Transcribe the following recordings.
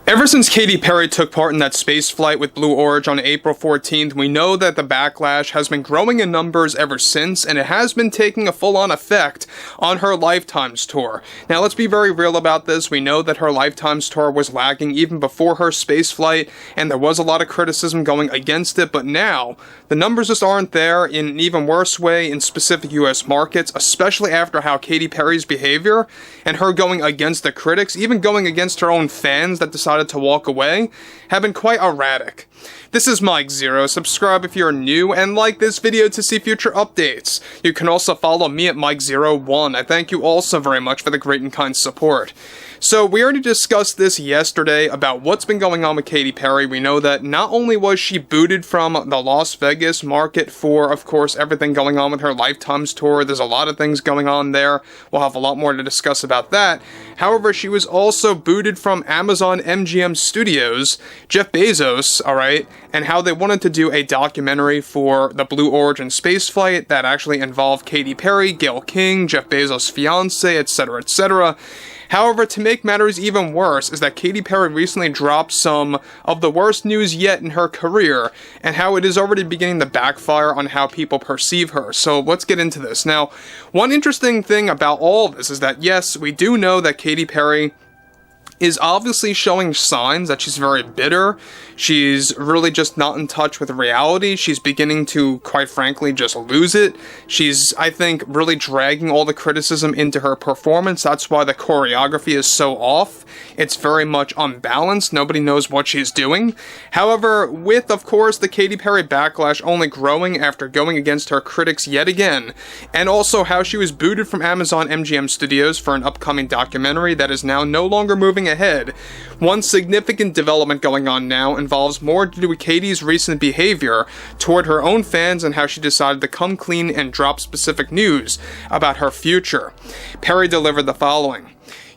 Ever since Katy Perry took part in that space flight with Blue Origin on April 14th, we know that the backlash has been growing in numbers ever since, and it has been taking a full-on effect on her Lifetimes tour. Now, let's be very real about this. We know that her Lifetimes tour was lagging even before her space flight, and there was a lot of criticism going against it, but now, the numbers just aren't there in an even worse way in specific US markets, especially after how Katy Perry's behavior and her going against the critics, even going against her own fans that decided to walk away, have been quite erratic. This is Mike Zero. Subscribe if you're new, and like this video to see future updates. You can also follow me at Mike01. I thank you all so very much for the great and kind support. So, we already discussed this yesterday about what's been going on with Katy Perry. We know that not only was she booted from the Las Vegas market for, of course, everything going on with her Lifetimes tour. There's a lot of things going on there. We'll have a lot more to discuss about that. However, she was also booted from Amazon MGM Studios, Jeff Bezos, alright, and how they wanted to do a documentary for the Blue Origin spaceflight that actually involved Katy Perry, Gayle King, Jeff Bezos' fiance, etc., etc. However, to make matters even worse is that Katy Perry recently dropped some of the worst news yet in her career, and how it is already beginning to backfire on how people perceive her. So let's get into this. Now, one interesting thing about all of this is that, yes, we do know that Katy Perry is obviously showing signs that she's very bitter. She's really just not in touch with reality. She's beginning to, quite frankly, just lose it. She's, I think, really dragging all the criticism into her performance. That's why the choreography is so off. It's very much unbalanced. Nobody knows what she's doing. However, with, of course, the Katy Perry backlash only growing after going against her critics yet again, and also how she was booted from Amazon MGM Studios for an upcoming documentary that is now no longer moving ahead, one significant development going on now involves more to do with Katy's recent behavior toward her own fans and how she decided to come clean and drop specific news about her future. Perry delivered the following.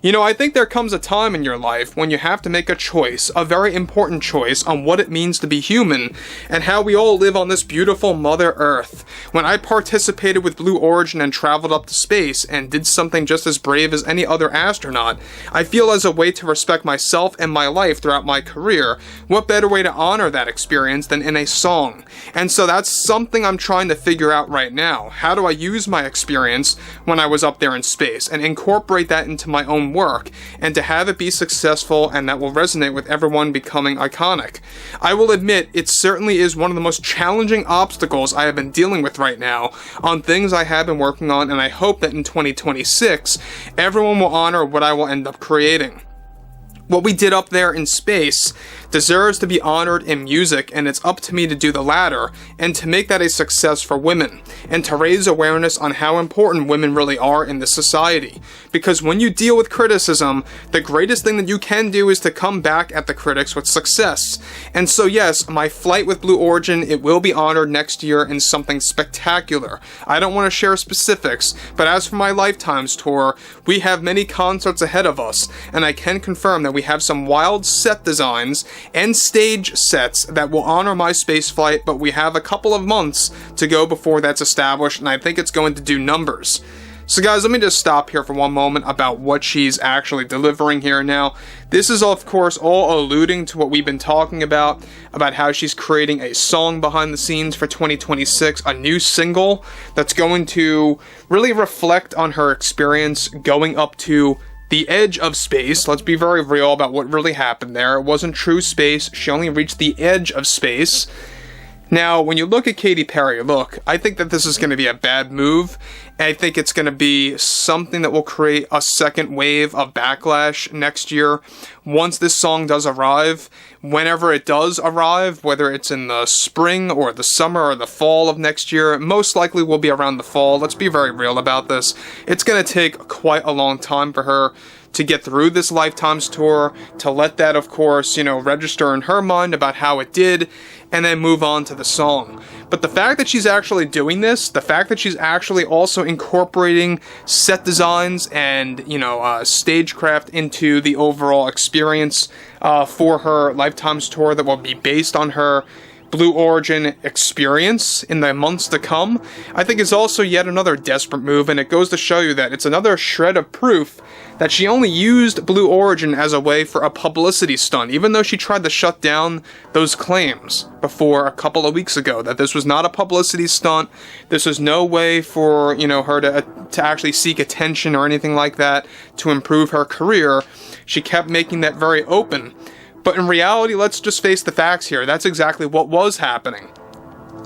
You know, I think there comes a time in your life when you have to make a choice, a very important choice, on what it means to be human, and how we all live on this beautiful Mother Earth. When I participated with Blue Origin and traveled up to space, and did something just as brave as any other astronaut, I feel as a way to respect myself and my life throughout my career, what better way to honor that experience than in a song? And so that's something I'm trying to figure out right now. How do I use my experience when I was up there in space, and incorporate that into my own work, and to have it be successful and that will resonate with everyone becoming iconic. I will admit, it certainly is one of the most challenging obstacles I have been dealing with right now on things I have been working on, and I hope that in 2026, everyone will honor what I will end up creating. What we did up there in space deserves to be honored in music, and it's up to me to do the latter, and to make that a success for women, and to raise awareness on how important women really are in this society. Because when you deal with criticism, the greatest thing that you can do is to come back at the critics with success. And so yes, my flight with Blue Origin, it will be honored next year in something spectacular. I don't want to share specifics, but as for my Lifetimes tour, we have many concerts ahead of us, and I can confirm that we have some wild set designs and stage sets that will honor my spaceflight, but we have a couple of months to go before that's established, and I think it's going to do numbers. So guys, let me just stop here for one moment about what she's actually delivering here now. This is, of course, all alluding to what we've been talking about how she's creating a song behind the scenes for 2026, a new single that's going to really reflect on her experience going up to the edge of space. Let's be very real about what really happened there. It wasn't true space. She only reached the edge of space. Now, when you look at Katy Perry, look, I think that this is going to be a bad move. I think it's going to be something that will create a second wave of backlash next year once this song does arrive. Whenever it does arrive, whether it's in the spring or the summer or the fall of next year, most likely will be around the fall. Let's be very real about this. It's going to take quite a long time for her to get through this Lifetimes tour, to let that, of course, register in her mind about how it did, and then move on to the song. But the fact that she's actually doing this, the fact that she's actually also incorporating set designs and, stagecraft into the overall experience for her Lifetimes tour that will be based on her Blue Origin experience in the months to come, I think is also yet another desperate move, and it goes to show you that it's another shred of proof that she only used Blue Origin as a way for a publicity stunt, even though she tried to shut down those claims before a couple of weeks ago, that this was not a publicity stunt, this was no way for, you know, her to actually seek attention or anything like that to improve her career. She kept making that very open. But in reality, let's just face the facts here. That's exactly what was happening.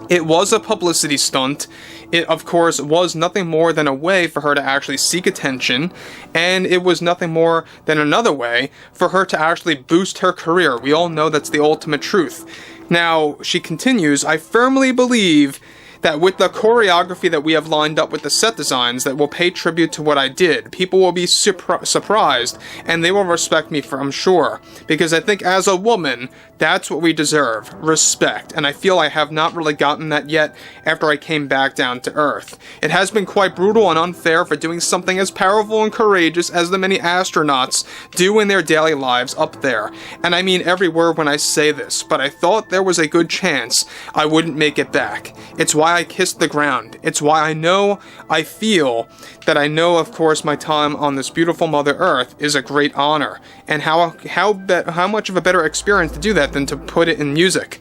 It was a publicity stunt. It, of course, was nothing more than a way for her to actually seek attention, and it was nothing more than another way for her to actually boost her career. We all know that's the ultimate truth. Now, she continues, I firmly believe that with the choreography that we have lined up with the set designs that will pay tribute to what I did, people will be surprised, and they will respect me for, I'm sure. Because I think as a woman, that's what we deserve, respect, and I feel I have not really gotten that yet after I came back down to Earth. It has been quite brutal and unfair for doing something as powerful and courageous as the many astronauts do in their daily lives up there. And I mean every word when I say this, but I thought there was a good chance I wouldn't make it back. It's why I kissed the ground. It's why I feel that I know, of course, my time on this beautiful Mother Earth is a great honor, and how much of a better experience to do that than to put it in music.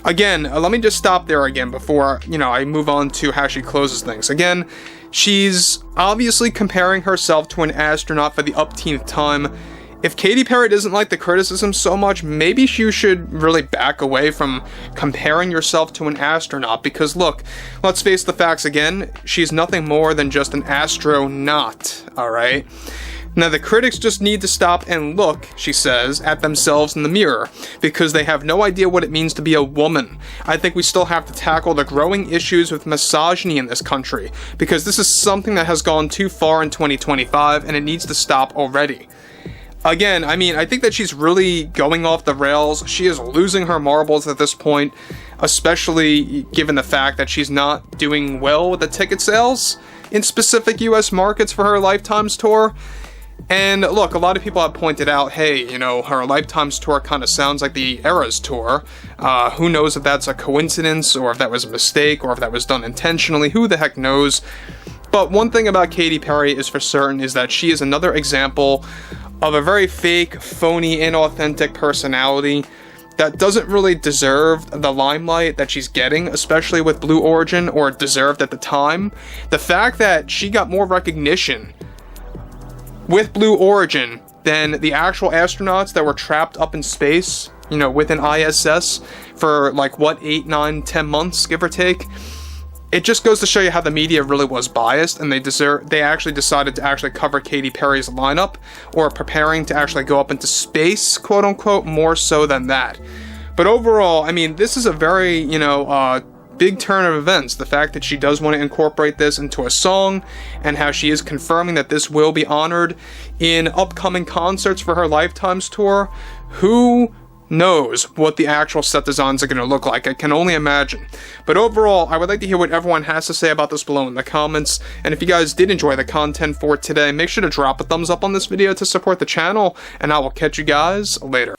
Again, let me just stop there again before, I move on to how she closes things. Again, she's obviously comparing herself to an astronaut for the upteenth time. If Katy Perry doesn't like the criticism so much, maybe you should really back away from comparing yourself to an astronaut, because look, let's face the facts again, she's nothing more than just an astronaut, alright? Now, the critics just need to stop and look, she says, at themselves in the mirror, because they have no idea what it means to be a woman. I think we still have to tackle the growing issues with misogyny in this country, because this is something that has gone too far in 2025, and it needs to stop already. Again, I think that she's really going off the rails. She is losing her marbles at this point, especially given the fact that she's not doing well with the ticket sales in specific US markets for her Lifetimes tour. And look, a lot of people have pointed out, hey, her Lifetimes tour kind of sounds like the Eras tour. Who knows if that's a coincidence, or if that was a mistake, or if that was done intentionally, who the heck knows. But one thing about Katy Perry is for certain is that she is another example of a very fake, phony, inauthentic personality that doesn't really deserve the limelight that she's getting, especially with Blue Origin, or deserved at the time. The fact that she got more recognition with Blue Origin than the actual astronauts that were trapped up in space, with an ISS for 8, 9, 10 months, give or take. It just goes to show you how the media really was biased, and they actually decided to actually cover Katy Perry's lineup, or preparing to actually go up into space, quote unquote, more so than that. But overall, this is a very, big turn of events. The fact that she does want to incorporate this into a song, and how she is confirming that this will be honored in upcoming concerts for her Lifetimes tour. Who knows what the actual set designs are going to look like? I can only imagine. But overall, I would like to hear what everyone has to say about this below in the comments. And if you guys did enjoy the content for today, make sure to drop a thumbs up on this video to support the channel, and I will catch you guys later.